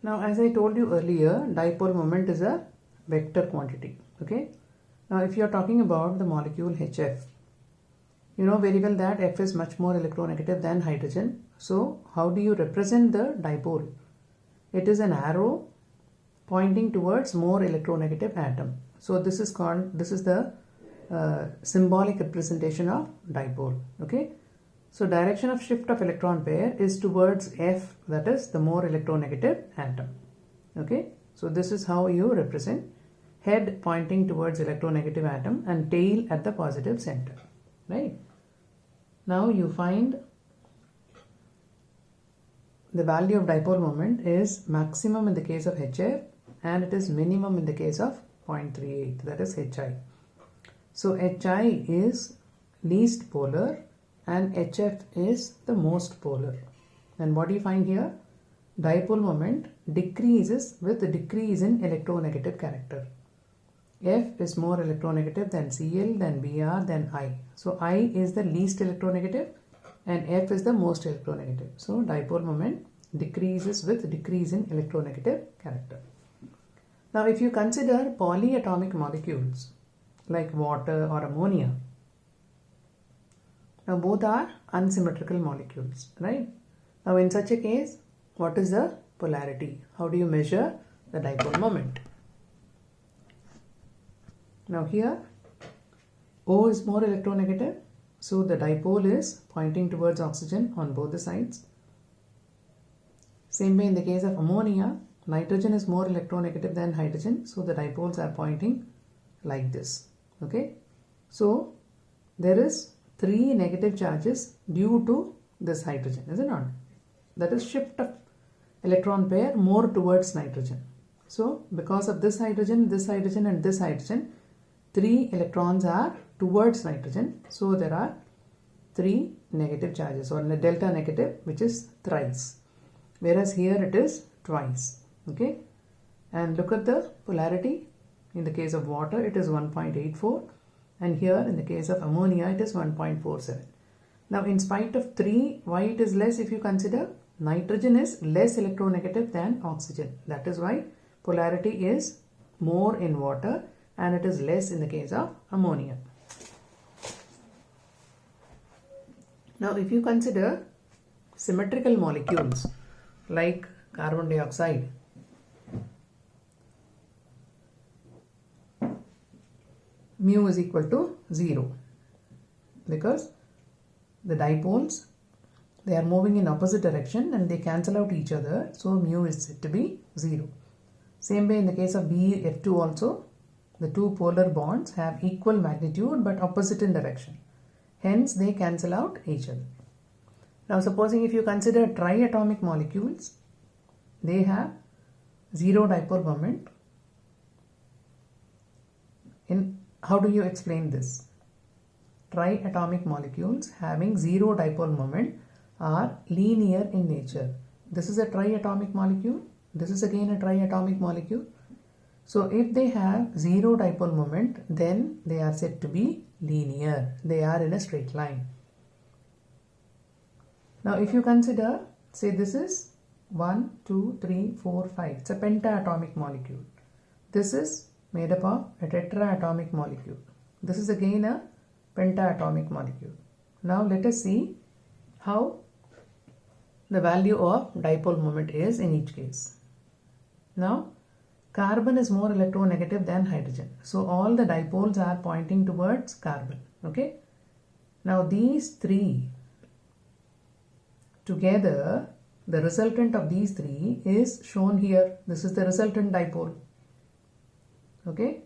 Now, as I told you earlier, dipole moment is a vector quantity. Okay. Now, if you are talking about the molecule HF, you know very well that F is much more electronegative than hydrogen. So, how do you represent the dipole? It is an arrow pointing towards more electronegative atom. So, this is the symbolic representation of dipole. Okay. So, direction of shift of electron pair is towards F, that is the more electronegative atom. Okay. So, this is how you represent head pointing towards electronegative atom and tail at the positive center. Right. Now, you find the value of dipole moment is maximum in the case of HF and it is minimum in the case of 0.38, that is HI. So, HI is least polar and HF is the most polar. And what do you find here? Dipole moment decreases with the decrease in electronegative character. F is more electronegative than Cl, than Br, than I. So, I is the least electronegative and F is the most electronegative. So, dipole moment decreases with decrease in electronegative character. Now, if you consider polyatomic molecules like water or ammonia, now both are unsymmetrical molecules, right? Now, in such a case, what is the polarity? How do you measure the dipole moment? Now, here O is more electronegative, so the dipole is pointing towards oxygen on both the sides. Same way in the case of ammonia, nitrogen is more electronegative than hydrogen, so the dipoles are pointing like this. Okay, so there is 3 negative charges due to this hydrogen, is it not? That is shift of electron pair more towards nitrogen. So, because of this hydrogen and this hydrogen, 3 electrons are towards nitrogen. So, there are 3 negative charges or delta negative, which is thrice. Whereas here it is twice. Okay. And look at the polarity. In the case of water, it is 1.84. And here in the case of ammonia, it is 1.47. Now, in spite of 3, why it is less if you consider nitrogen is less electronegative than oxygen. That is why polarity is more in water and it is less in the case of ammonia. Now, if you consider symmetrical molecules like carbon dioxide, mu is equal to 0 because the dipoles, they are moving in opposite direction and they cancel out each other. So, mu is said to be 0. Same way in the case of BF2 also, the 2 polar bonds have equal magnitude but opposite in direction. Hence, they cancel out each other. Now, supposing if you consider triatomic molecules, they have 0 dipole moment. How do you explain this? Triatomic molecules having 0 dipole moment are linear in nature. This is a triatomic molecule. This is again a triatomic molecule. So, if they have 0 dipole moment, then they are said to be linear. They are in a straight line. Now, if you consider, say this is 1, 2, 3, 4, 5. It's a pentaatomic molecule. This is made up of a tetraatomic molecule. This is again a pentaatomic molecule. Now, let us see how the value of dipole moment is in each case. Now, carbon is more electronegative than hydrogen. So, all the dipoles are pointing towards carbon. Okay. Now, these 3 together, the resultant of these 3 is shown here. This is the resultant dipole. Okay.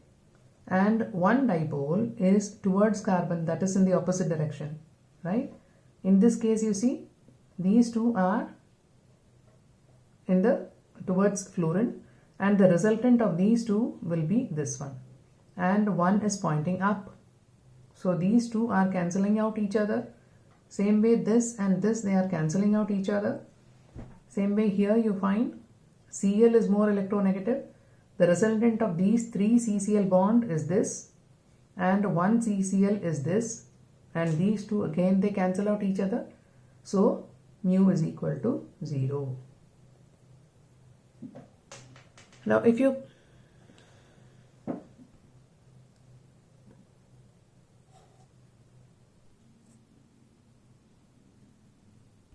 And one dipole is towards carbon, that is in the opposite direction. Right. In this case, you see, these 2 are in the towards fluorine. And the resultant of these 2 will be this one. And one is pointing up. So, these 2 are cancelling out each other. Same way this and this, they are cancelling out each other. Same way here you find Cl is more electronegative. The resultant of these 3 CCl bond is this. And 1 CCl is this. And these 2 again they cancel out each other. So, mu is equal to 0. Now if you